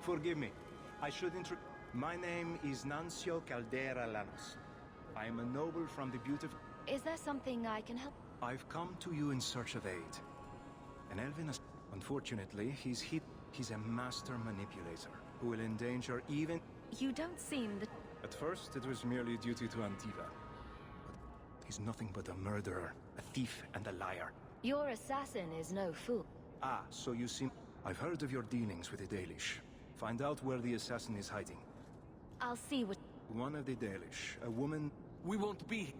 Forgive me. I should My name is Nancio Caldera Lanos. I am a noble from the beautiful... Is there something I can help? I've come to you in search of aid. An Elvin... Unfortunately, he's a master manipulator who will endanger even... You don't seem the... At first, it was merely duty to Antiva. But he's nothing but a murderer, a thief, and a liar. Your assassin is no fool. Ah, so you seem... I've heard of your dealings with the Dalish. Find out where the assassin is hiding. I'll see what... One of the Dalish, a woman... We won't be...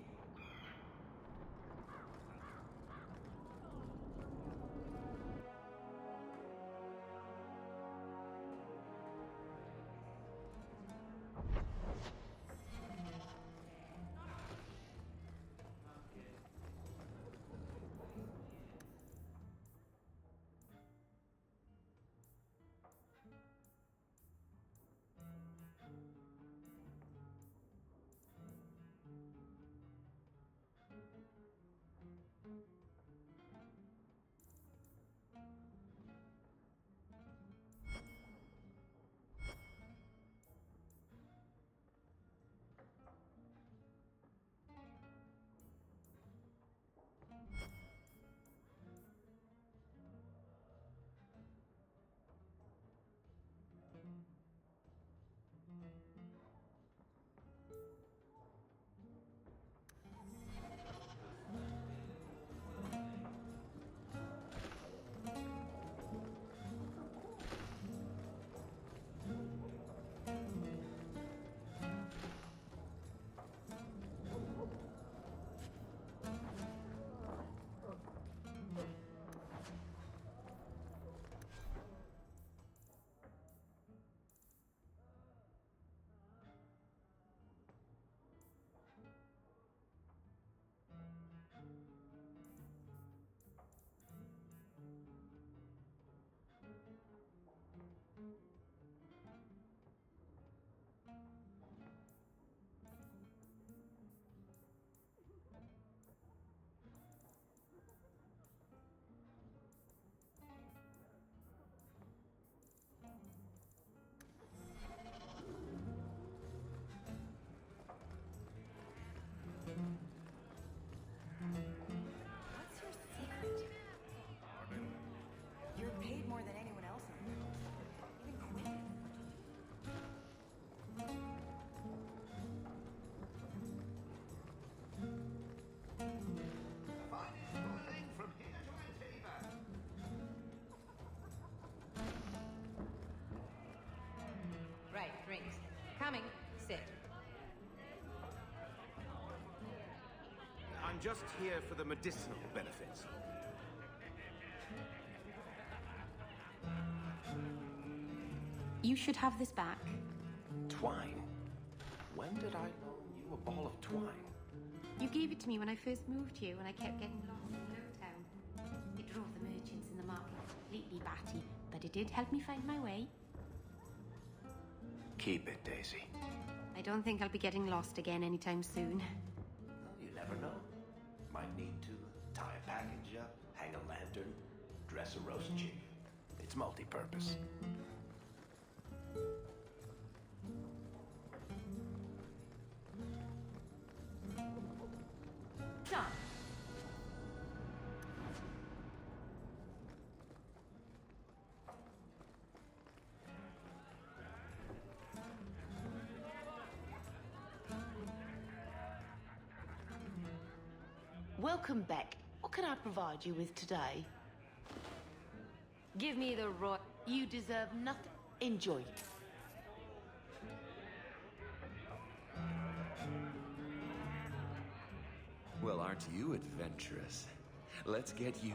What's your secret? You're paid more than anyone else in the world. Even Quinn. Finest boiling from here to Antiva. Right, drinks. Coming. Sit. I'm just here for the medicinal benefits. You should have this back. Twine? When did I loan you a ball of twine? You gave it to me when I first moved here, when I kept getting lost in Lowtown. It drove the merchants in the market completely batty, but it did help me find my way. Keep it, Daisy. I don't think I'll be getting lost again anytime soon. Well, you never know. Might need to tie a package up, hang a lantern, dress a roast chick. It's multi-purpose. Done. Welcome back. What can I provide you with today? Give me the roy. You deserve nothing. Enjoy it. Well, aren't you adventurous? Let's get you...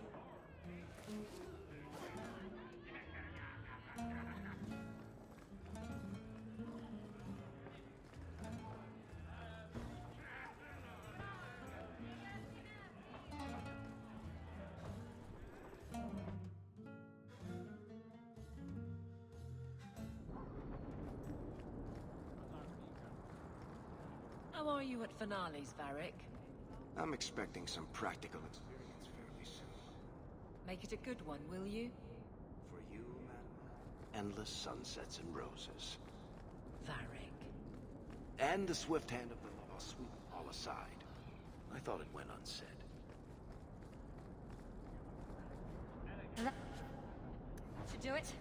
How are you at finales, Varric? I'm expecting some practical experience fairly soon. Make it a good one, will you? For you, madam? endless sunsets and roses. Varric. And the swift hand of the law sweep all aside. I thought it went unsaid. Should do it.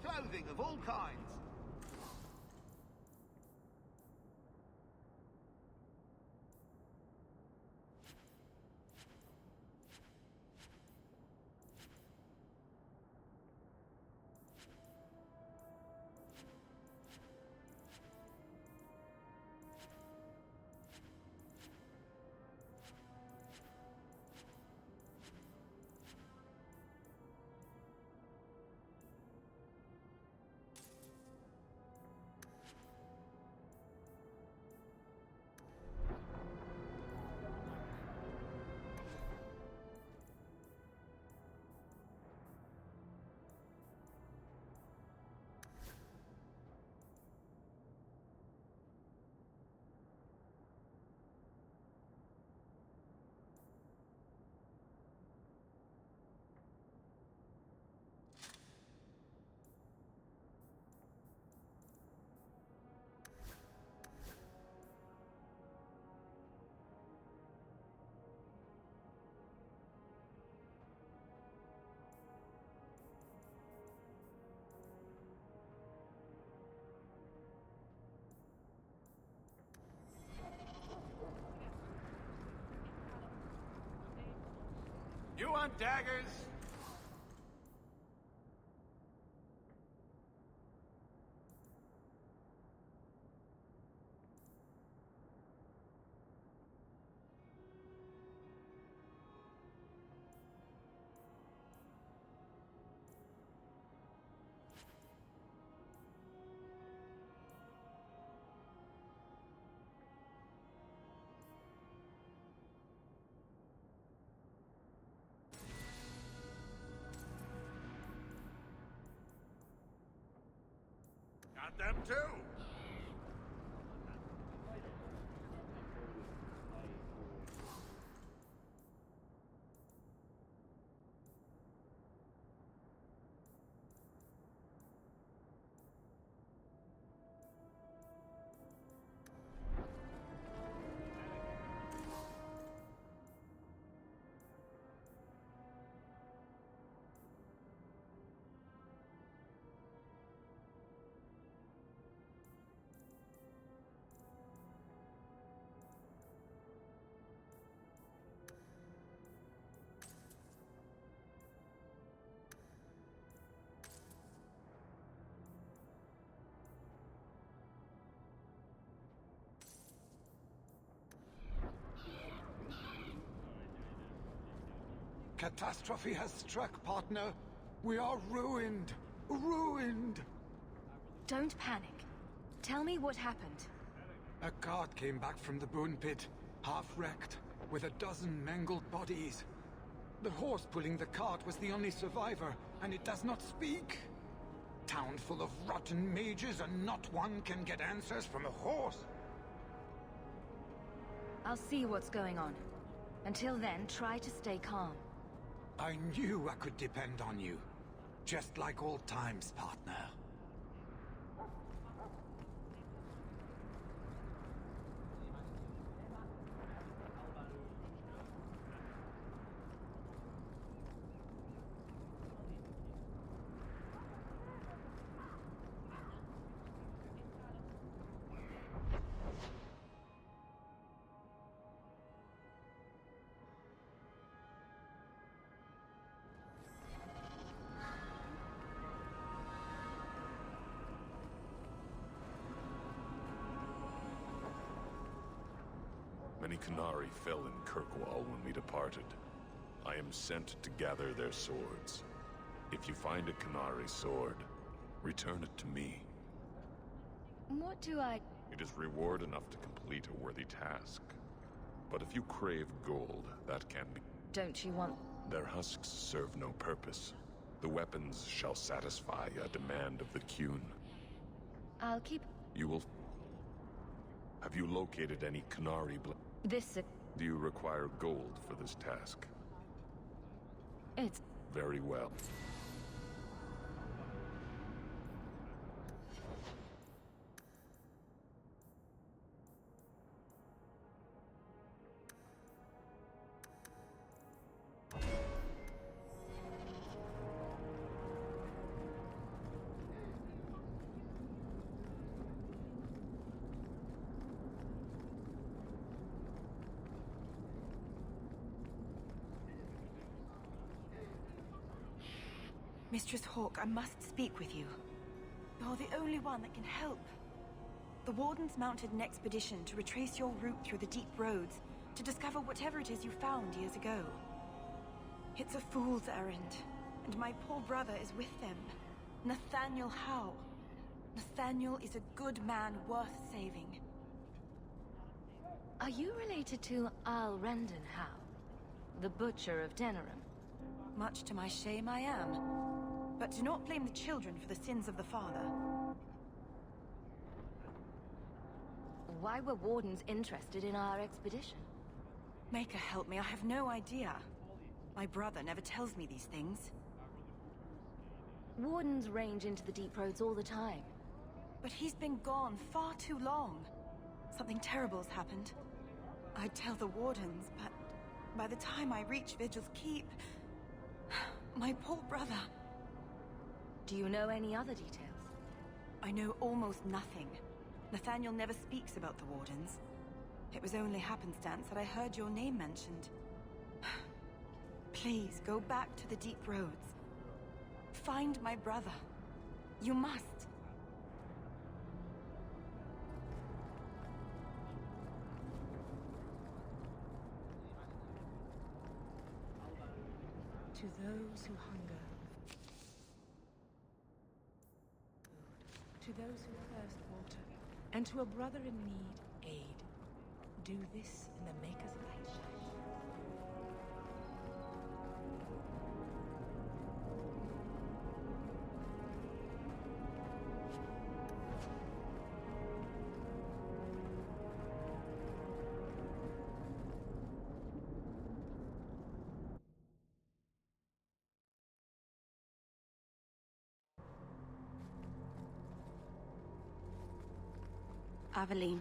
Clothing of all kinds. You want daggers? Got them too! Catastrophe has struck, partner. We are ruined. Ruined! Don't panic. Tell me what happened. A cart came back from the bone pit, half-wrecked, with a dozen mangled bodies. The horse pulling the cart was the only survivor, and it does not speak. Town full of rotten mages, and not one can get answers from a horse. I'll see what's going on. Until then, try to stay calm. I knew I could depend on you. Just like old times, partner. Many Qunari fell in Kirkwall when we departed. I am sent to gather their swords. If you find a Qunari sword, return it to me. What do I... It is reward enough to complete a worthy task. But if you crave gold, that can be... Don't you want... Their husks serve no purpose. The weapons shall satisfy a demand of the Qun. I'll keep... You will... Have you located any Qunari This... Do you require gold for this task? It's... Very well. Mistress Hawk, I must speak with you. You're the only one that can help. The Wardens mounted an expedition to retrace your route through the deep roads to discover whatever it is you found years ago. It's a fool's errand, and my poor brother is with them. Nathaniel Howe. Nathaniel is a good man worth saving. Are you related to Al Rendon Howe, the butcher of Denerim? Much to my shame, I am. But do not blame the children for the sins of the father. Why were Wardens interested in our expedition? Maker help me, I have no idea. My brother never tells me these things. Wardens range into the deep roads all the time. But he's been gone far too long. Something terrible's happened. I'd tell the Wardens, but by the time I reach Vigil's Keep... my poor brother... Do you know any other details? I know almost nothing. Nathaniel never speaks about the Wardens. It was only happenstance that I heard your name mentioned. Please, go back to the deep roads. Find my brother. You must. To those who hunger, to those who thirst water, and to a brother in need, aid. Do this in the Maker's light. Aveline,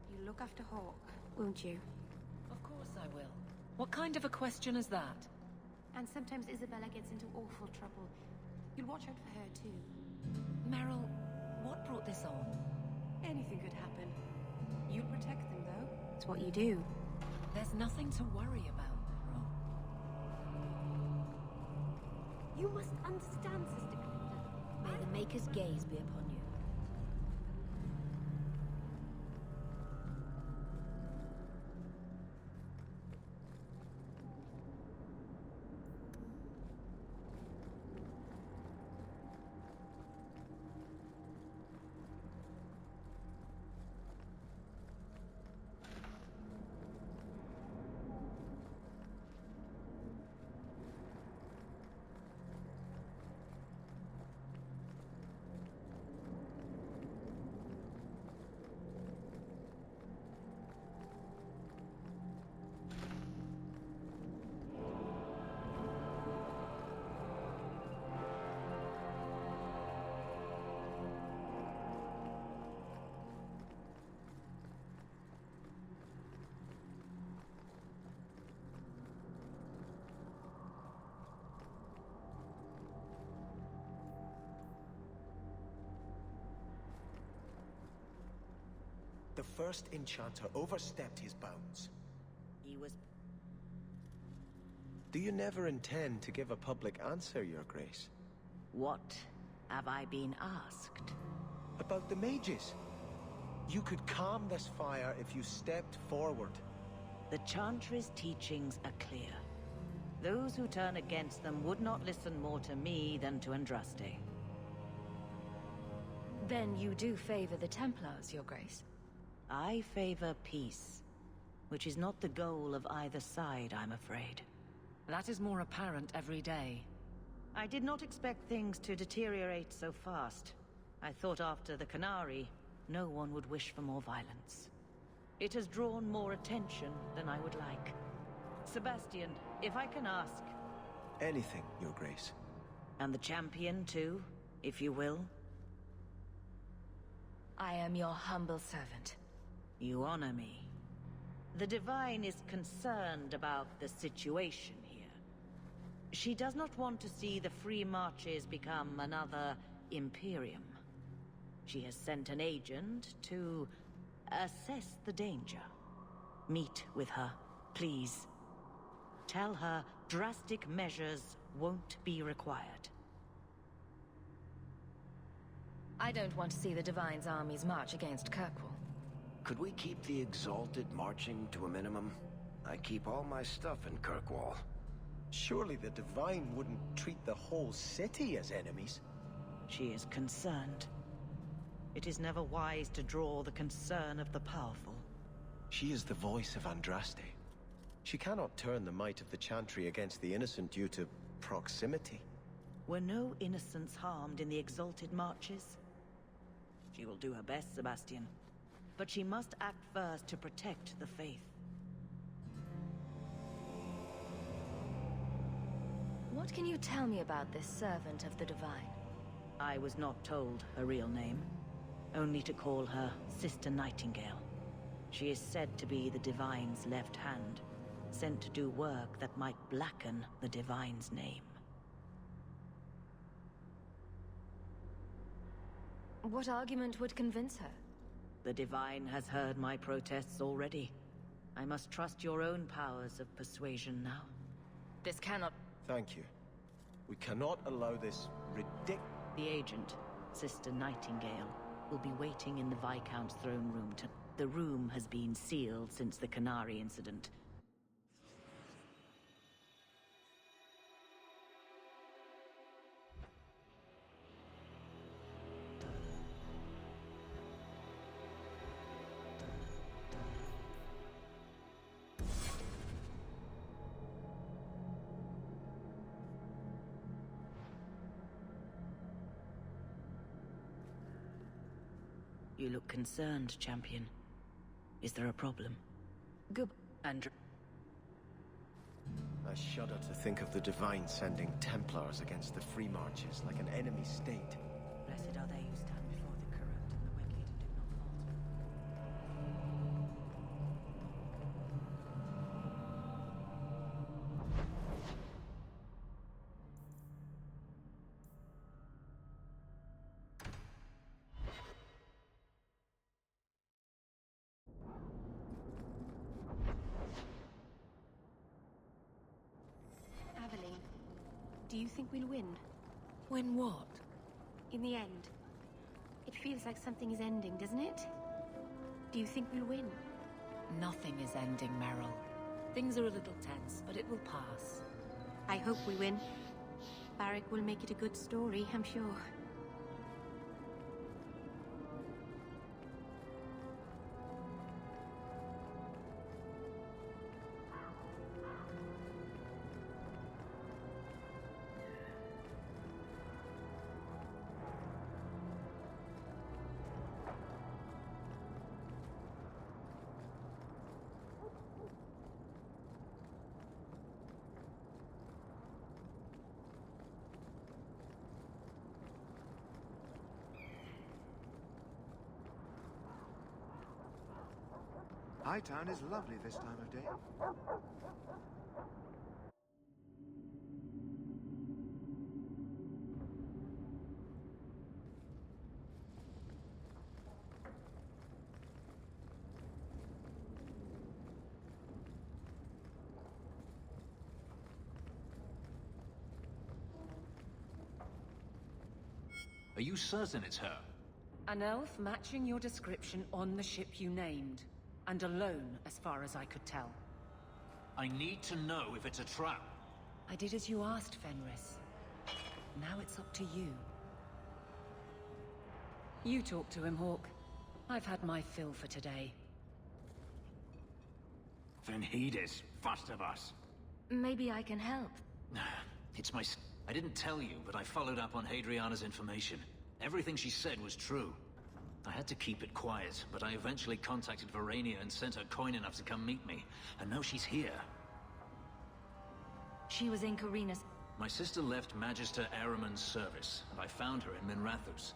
you look after Hawk, won't you? Of course I will. What kind of a question is that? And sometimes Isabella gets into awful trouble. You'll watch out for her too. Meryl, what brought this on? Anything could happen. You'll protect them, though. It's what you do. There's nothing to worry about, Meryl. You must understand, Sister Glinda. May the Maker's gaze be upon you. The first enchanter overstepped his bounds. He was... Do you never intend to give a public answer, Your Grace? What have I been asked? About the mages. You could calm this fire if you stepped forward. The Chantry's teachings are clear. Those who turn against them would not listen more to me than to Andraste. Then you do favor the Templars, Your Grace? I favor peace. which is not the goal of either side, I'm afraid. That is more apparent every day. I did not expect things to deteriorate so fast. I thought after the Canary, no one would wish for more violence. It has drawn more attention than I would like. Sebastian, if I can ask... Anything, Your Grace. And the champion, too, if you will? I am your humble servant. You honor me. The Divine is concerned about the situation here. She does not want to see the Free Marches become another Imperium. She has sent an agent to assess the danger. Meet with her, please. Tell her drastic measures won't be required. I don't want to see the Divine's armies march against Kirkwall. Could we keep the Exalted marching to a minimum? I keep all my stuff in Kirkwall. Surely the Divine wouldn't treat the whole city as enemies. She is concerned. It is never wise to draw the concern of the powerful. She is the voice of Andraste. She cannot turn the might of the Chantry against the innocent due to proximity. Were no innocents harmed in the Exalted marches? She will do her best, Sebastian. But she must act first to protect the faith. What can you tell me about this servant of the Divine? I was not told her real name. Only to call her Sister Nightingale. She is said to be the Divine's left hand, sent to do work that might blacken the Divine's name. What argument would convince her? The Divine has heard my protests already. I must trust your own powers of persuasion now. This cannot... Thank you. We cannot allow this The agent, Sister Nightingale, will be waiting in the Viscount's throne room to... The room has been sealed since the Canary incident. You look concerned, champion. Is there a problem? Good. Andrew. I shudder to think of the Divine sending Templars against the Free Marches like an enemy state. Blessed are they who stand before the corrupt and the wicked and do not falter. Aveline, do you think we'll win? When what? In the end. It feels like something is ending, doesn't it? Do you think we'll win? Nothing is ending, Meryl. Things are a little tense, but it will pass. I hope we win. Barrick will make it a good story, I'm sure. Hightown is lovely this time of day. Are you certain it's her? An elf matching your description on the ship you named. And alone, as far as I could tell. I need to know if it's a trap. I did as you asked, Fenris. Now it's up to you. You talk to him, Hawk. I've had my fill for today. Then heed it, first of us. Maybe I can help. It's my... I didn't tell you, but I followed up on Hadriana's information. Everything she said was true. I had to keep it quiet, but I eventually contacted Verania and sent her coin enough to come meet me. And now she's here. She was in Karina's... My sister left Magister Ahriman's service, and I found her in Minrathous.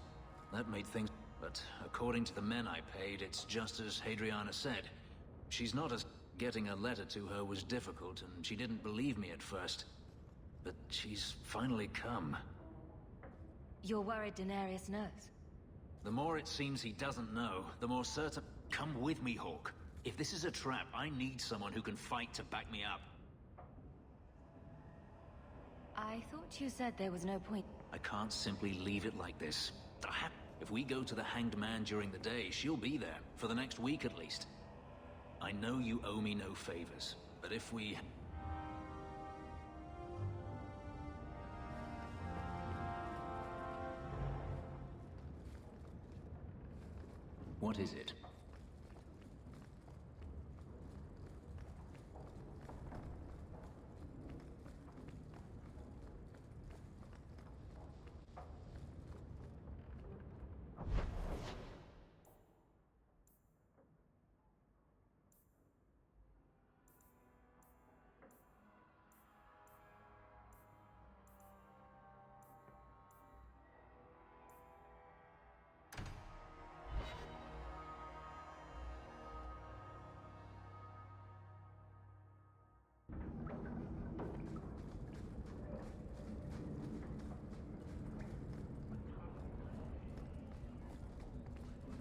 That made things... But according to the men I paid, it's just as Hadriana said. She's not as... Getting a letter to her was difficult, and she didn't believe me at first. But she's finally come. You're worried Daenerys knows? The more it seems he doesn't know, the more certain... Come with me, Hawk. If this is a trap, I need someone who can fight to back me up. I thought you said there was no point. I can't simply leave it like this. If we go to the Hanged Man during the day, she'll be there, for the next week at least. I know you owe me no favors, but if we... What is it?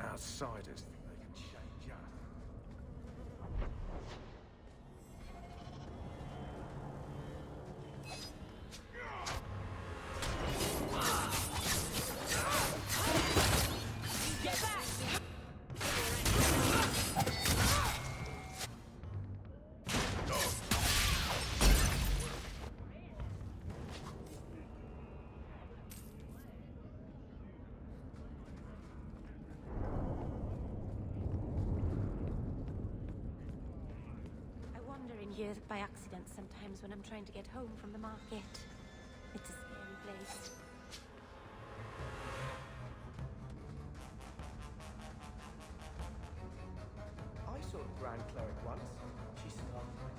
Outsiders think they can change us. Here by accident sometimes when I'm trying to get home from the market. It's a scary place. I saw the Grand Cleric once. She smelled nice.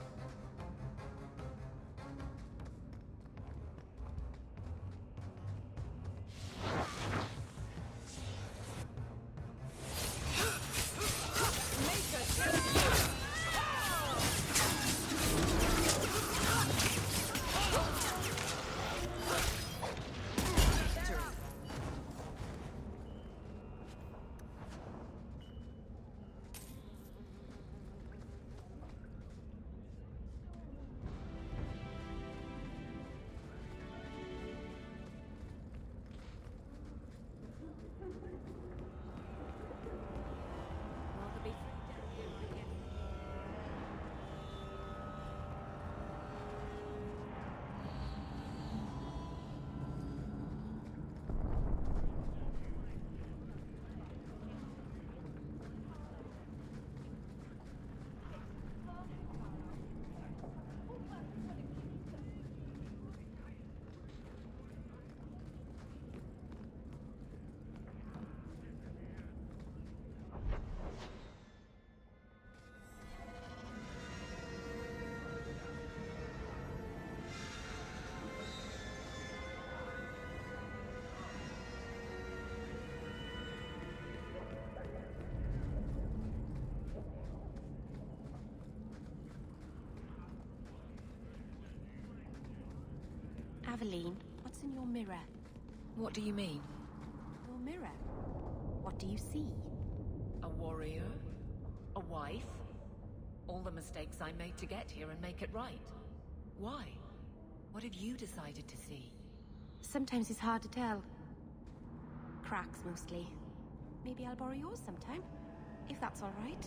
Aveline, what's in your mirror? What do you mean? Your mirror. What do you see? A warrior? A wife? All the mistakes I made to get here and make it right. Why? What have you decided to see? Sometimes it's hard to tell. Cracks, mostly. Maybe I'll borrow yours sometime, if that's all right.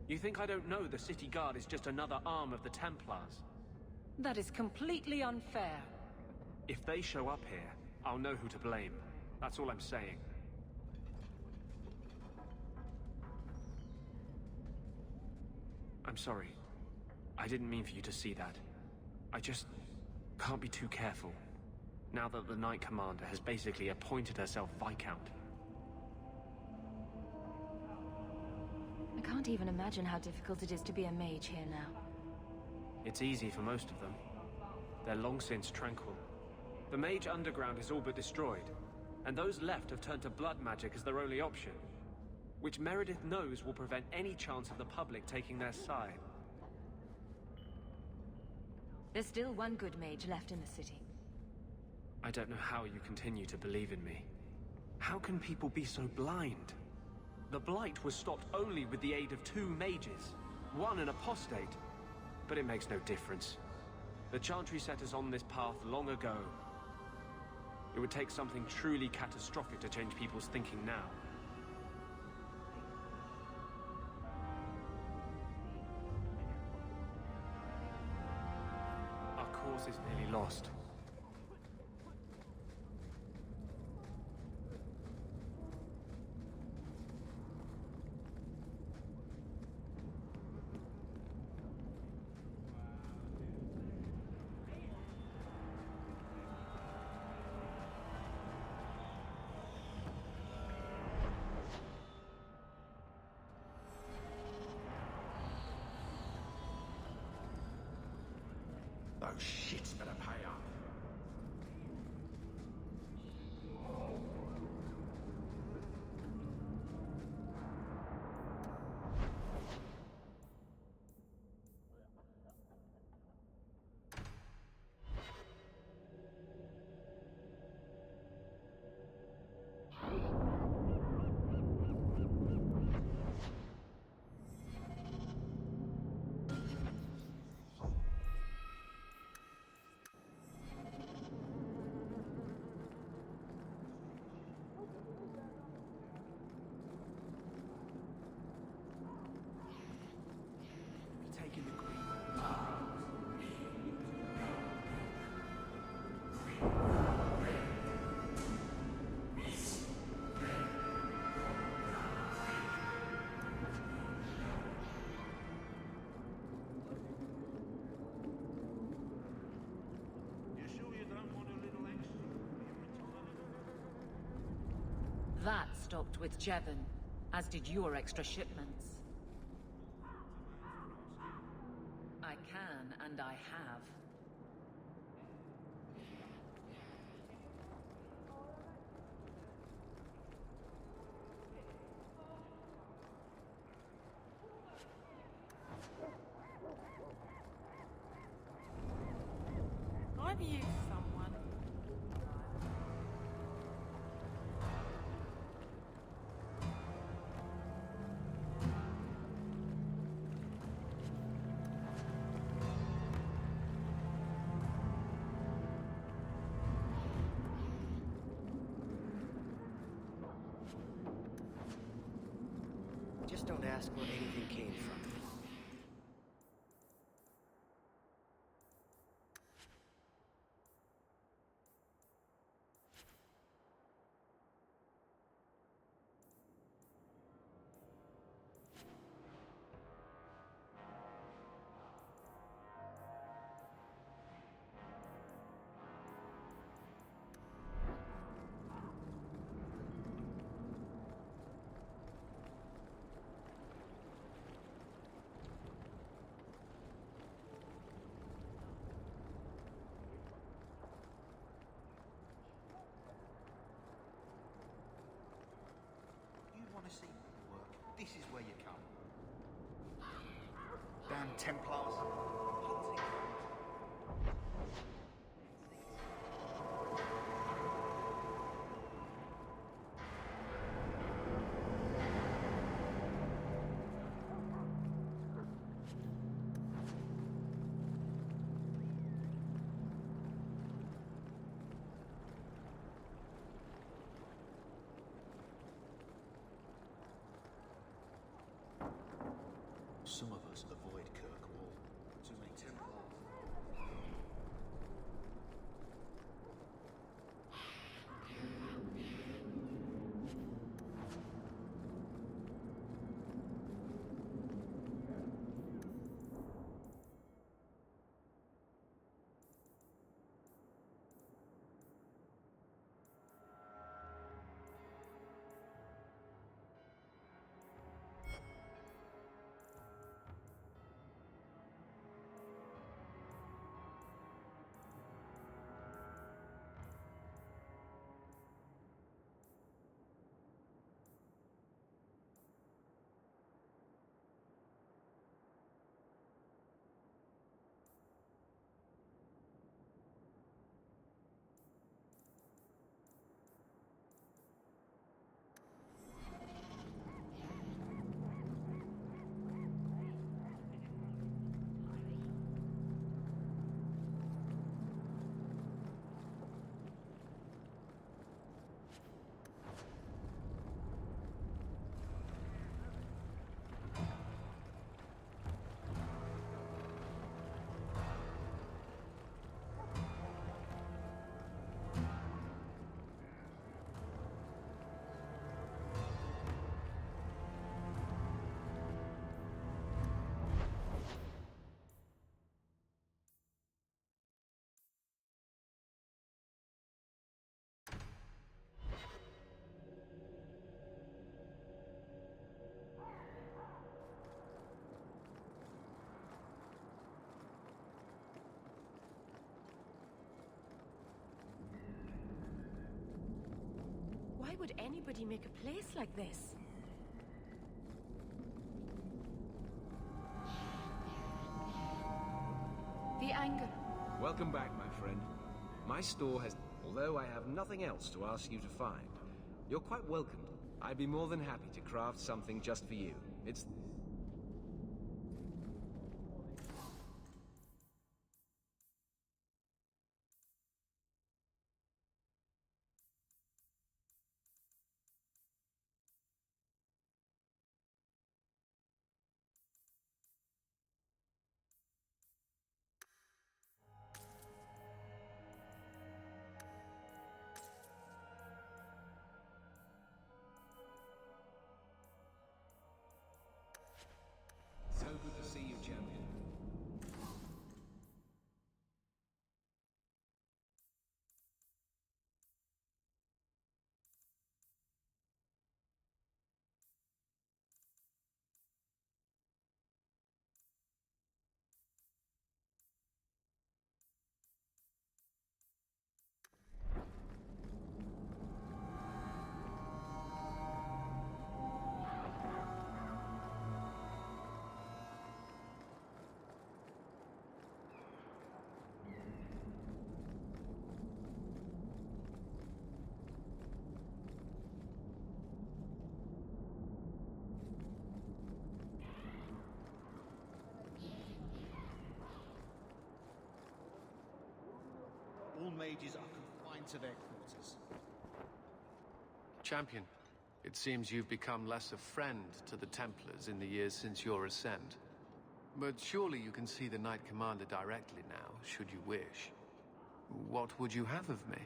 You think I don't know the city guard is just another arm of the Templars? That is completely unfair. If they show up here, I'll know who to blame. That's all I'm saying. I'm sorry. I didn't mean for you to see that. I just can't be too careful, now that the Knight Commander has basically appointed herself Viscount. I can't even imagine how difficult it is to be a mage here now. It's easy for most of them. They're long since tranquil. The mage underground is all but destroyed, and those left have turned to blood magic as their only option, which Meredith knows will prevent any chance of the public taking their side. There's still one good mage left in the city. I don't know how you continue to believe in me. How can people be so blind? The Blight was stopped only with the aid of 2 mages, one an apostate. But it makes no difference. The Chantry set us on this path long ago. It would take something truly catastrophic to change people's thinking now. Our cause is nearly lost. Those shits better pay up. That stopped with Jevon, as did your extra shipments. I can, and I have. I've used someone. Just don't ask where anything came from. To see work, this is where you come. Damn Templars. Hunting. some of us avoid Kirkwall. Too many Templars. Why would anybody make a place like this? The anger. Welcome back, my friend. My store has... Although I have nothing else to ask you to find, you're quite welcome. I'd be more than happy to craft something just for you. It's... So good to see you, champion. All mages are confined to their quarters. Champion, it seems you've become less a friend to the Templars in the years since your ascent. But surely you can see the Knight Commander directly now, should you wish. What would you have of me?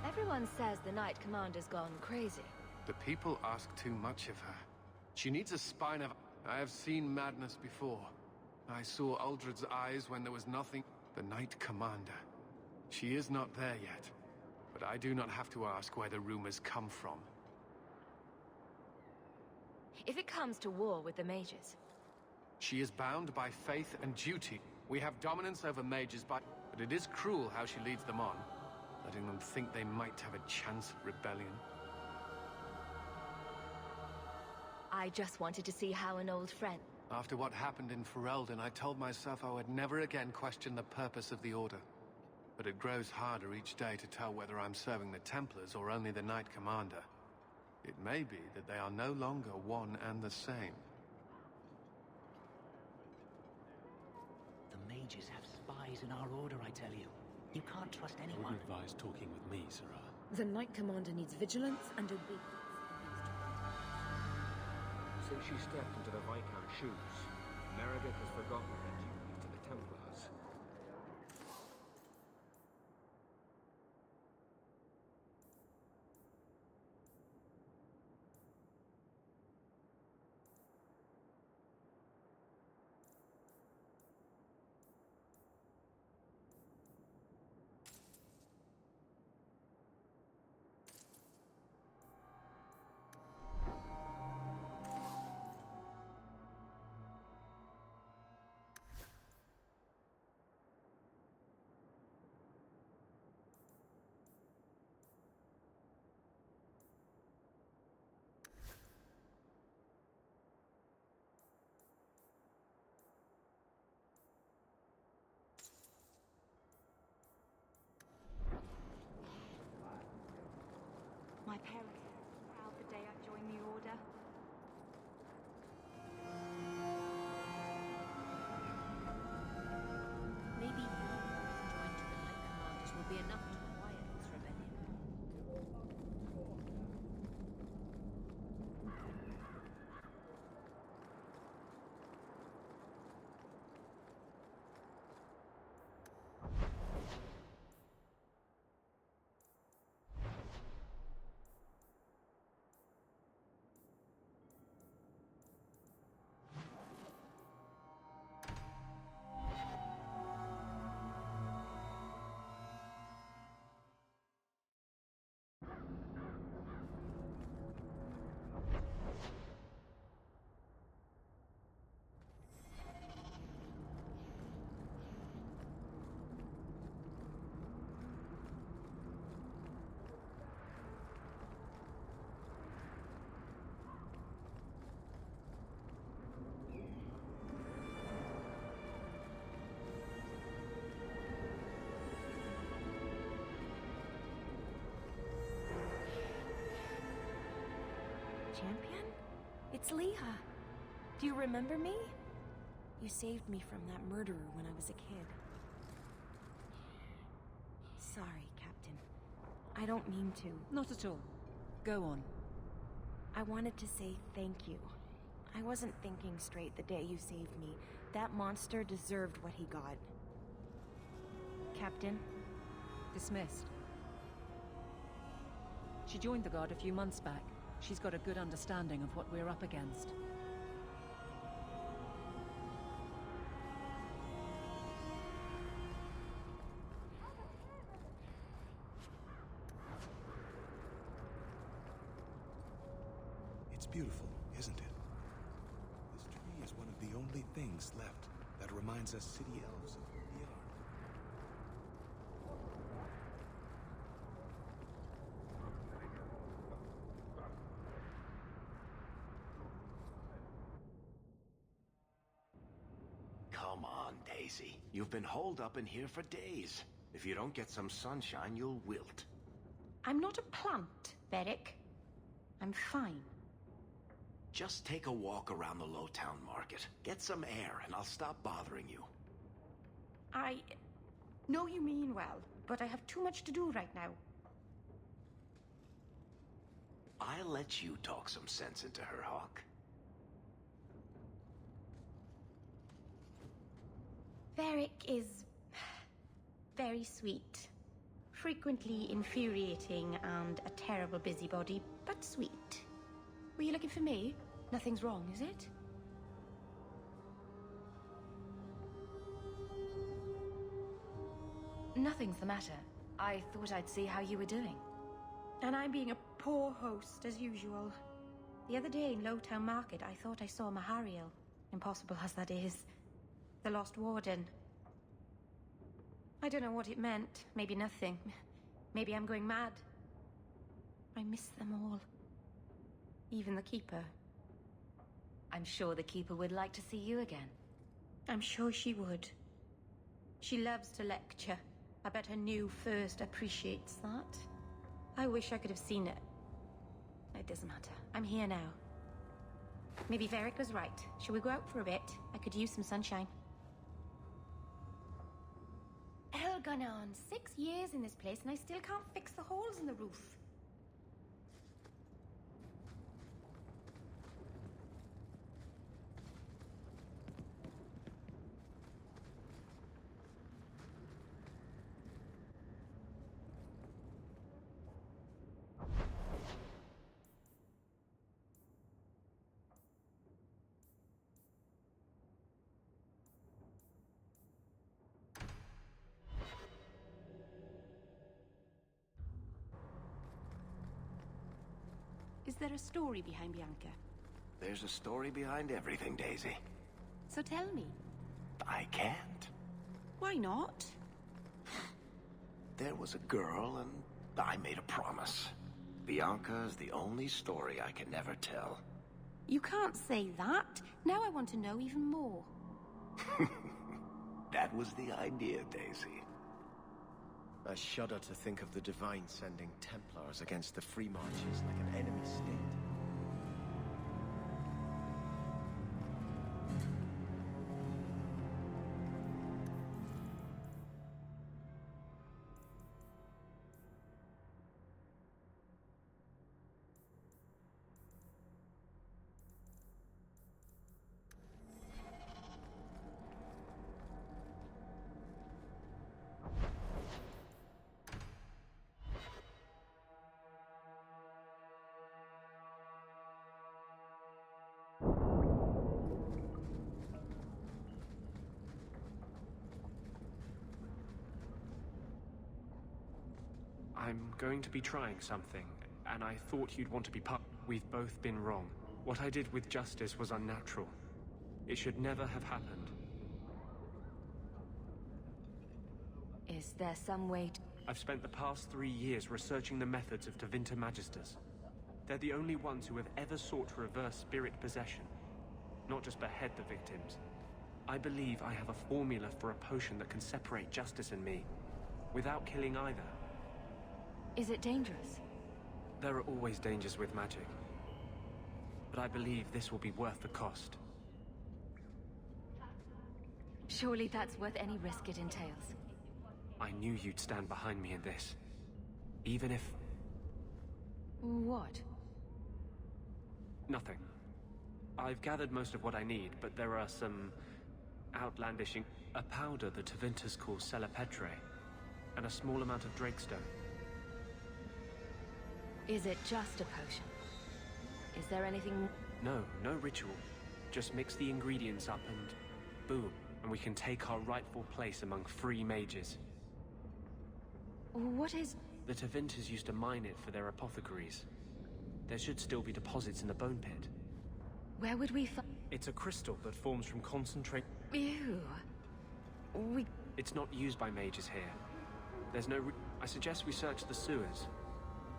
Everyone says the Knight Commander's gone crazy. The people ask too much of her. She needs a spine of... I have seen madness before. I saw Uldred's eyes when there was nothing. The Knight Commander. She is not there yet. But I do not have to ask where the rumors come from. If it comes to war with the mages... She is bound by faith and duty. We have dominance over mages but it is cruel how she leads them on, letting them think they might have a chance at rebellion. I just wanted to see how an old friend... After what happened in Ferelden, I told myself I would never again question the purpose of the Order. But it grows harder each day to tell whether I'm serving the Templars or only the Knight Commander. It may be that they are no longer one and the same. The mages have spies in our order, I tell you. You can't trust anyone. I would advise talking with me, Sarah. The Knight Commander needs vigilance and obedience. she stepped into the Viscount's shoes, Meredith has forgotten her duty to the Templars. My parents were proud the day I joined the Order. Maybe you, joined to the Knight Commanders, will be enough to quiet this rebellion. Champion? It's Leah. Do you remember me? You saved me from that murderer when I was a kid. Sorry, Captain. I don't mean to. Not at all. Go on. I wanted to say thank you. I wasn't thinking straight the day you saved me. That monster deserved what he got. Captain? Dismissed. She joined the Guard a few months back. She's got a good understanding of what we're up against. It's beautiful, isn't it? This tree is one of the only things left that reminds us city elves of who we are. Come on, Daisy. You've been holed up in here for days. If you don't get some sunshine, you'll wilt. I'm not a plant, Beric. I'm fine. Just take a walk around the Lowtown Market. Get some air, and I'll stop bothering you. I know you mean well, but I have too much to do right now. I'll let you talk some sense into her, Hawk. Beric is very sweet. Frequently infuriating and a terrible busybody, but sweet. Were you looking for me? Nothing's wrong, is it? Nothing's the matter. I thought I'd see how you were doing. And I'm being a poor host, as usual. The other day in Lowtown Market, I thought I saw Mahariel. Impossible as that is. The Lost Warden. I don't know what it meant. Maybe nothing. Maybe I'm going mad. I miss them all. Even the Keeper. I'm sure the Keeper would like to see you again. I'm sure she would. She loves to lecture. I bet her new first appreciates that. I wish I could have seen it. It doesn't matter. I'm here now. Maybe Varric was right. Shall we go out for a bit? I could use some sunshine. Hell gone on. 6 years in this place and I still can't fix the holes in the roof. Is there a story behind Bianca? There's a story behind everything, Daisy. So tell me. I can't. Why not? There was a girl, and I made a promise. Bianca is the only story I can never tell. You can't say that. Now I want to know even more. That was the idea, Daisy. I shudder to think of the Divine sending Templars against the Free Marches like an enemy state. I'm going to be trying something, and I thought you'd want to be part. We've both been wrong. What I did with Justice was unnatural. It should never have happened. Is there some way to... I've spent the past 3 years researching the methods of Tevinter Magisters. They're the only ones who have ever sought to reverse spirit possession, not just behead the victims. I believe I have a formula for a potion that can separate Justice and me, without killing either. Is it dangerous? There are always dangers with magic. But I believe this will be worth the cost. Surely that's worth any risk it entails. I knew you'd stand behind me in this. Even if... What? Nothing. I've gathered most of what I need, but there are some... outlandish... A powder the Tevinters call Celepetre, and a small amount of Drakestone. Is it just a potion? Is there anything... No, no ritual. Just mix the ingredients up and... boom. And we can take our rightful place among free mages. What is... The Tevinters used to mine it for their apothecaries. There should still be deposits in the bone pit. Where would we find... It's a crystal that forms from concentrate... Ew. It's not used by mages here. There's no... I suggest we search the sewers.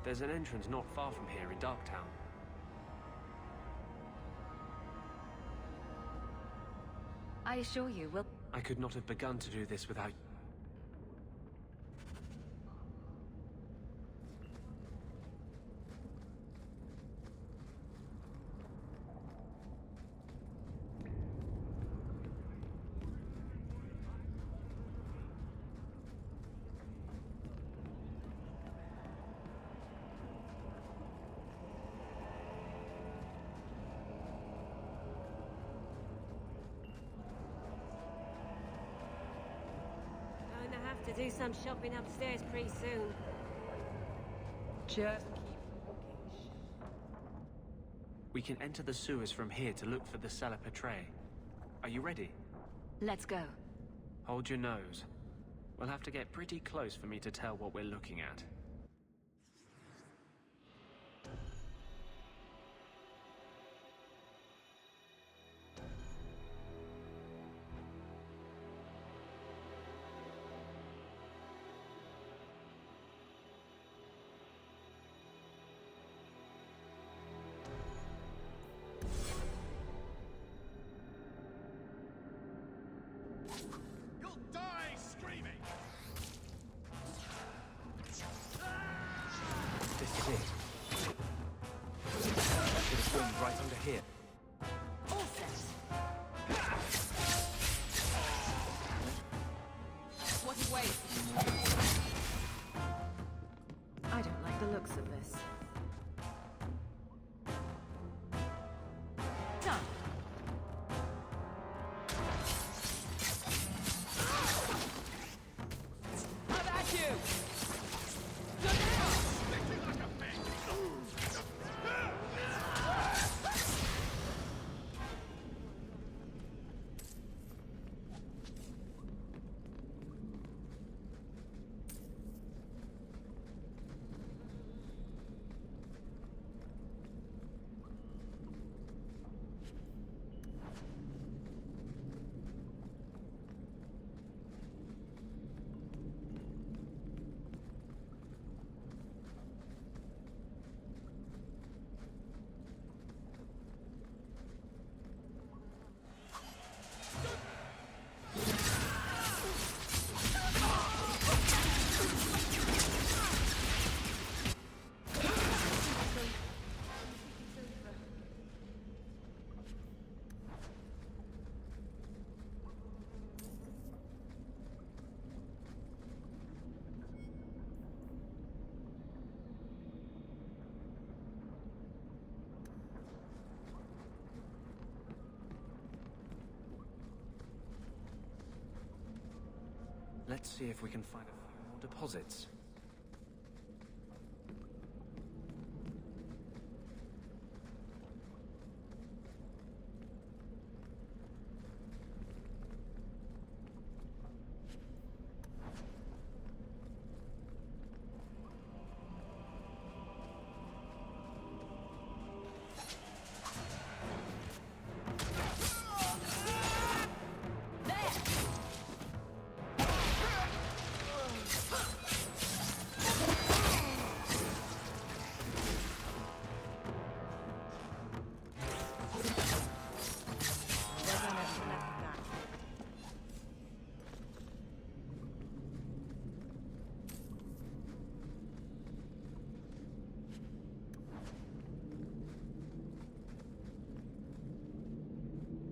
There's an entrance not far from here in Darktown. I assure you, we'll... I could not have begun to do this without... To do some shopping upstairs pretty soon. Just keep walking. We can enter the sewers from here to look for the Celepetre. Are you ready? Let's go. Hold your nose. We'll have to get pretty close for me to tell what we're looking at. You'll die screaming! Let's see if we can find a few more deposits.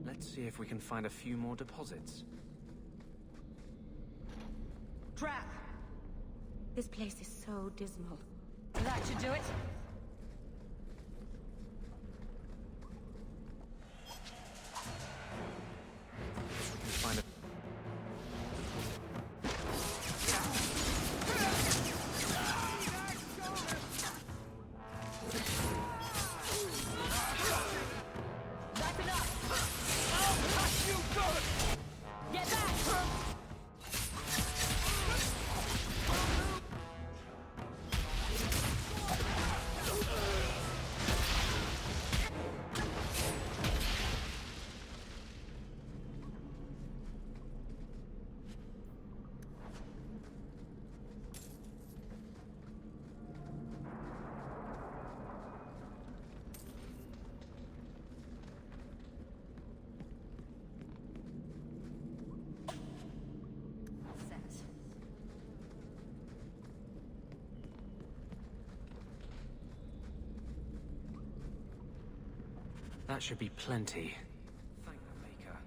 Let's see if we can find a few more deposits. Trap! This place is so dismal. That should do it. Find a That should be plenty. Thank the Maker.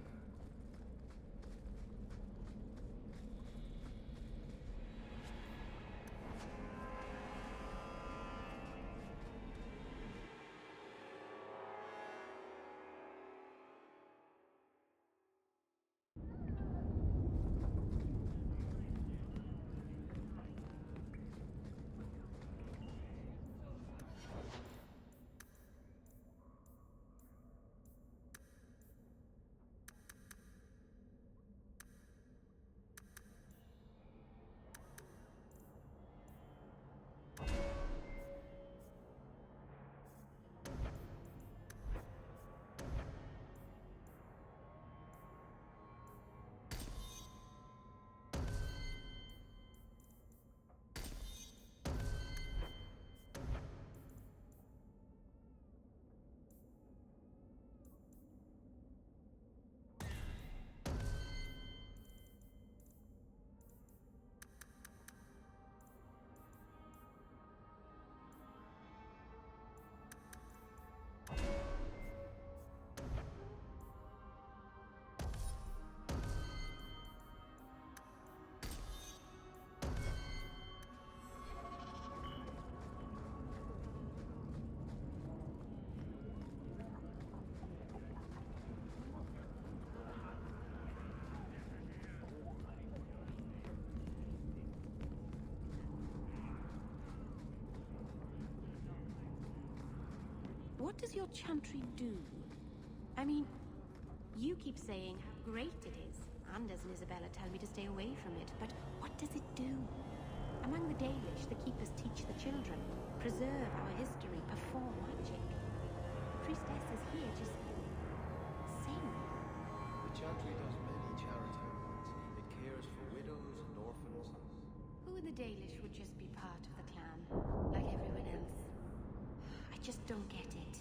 What does your chantry do? I mean, you keep saying how great it is, Anders and Isabella tell me to stay away from it, but what does it do? Among the Dalish, the keepers teach the children, preserve our history, perform magic. The priestesses here just sing. The chantry does many charity works. It cares for widows and orphans. Who in the Dalish would just be part of the clan, like everyone else? I just don't get it.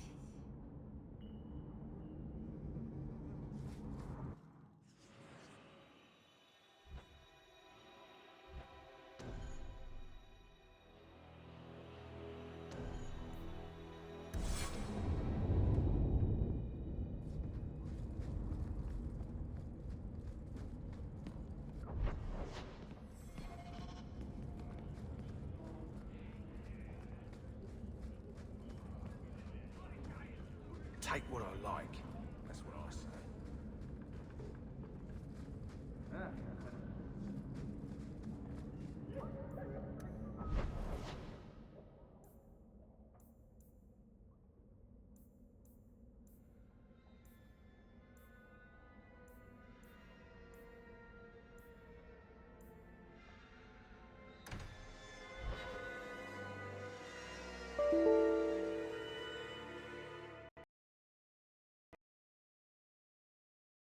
Take what I like. That's what I say.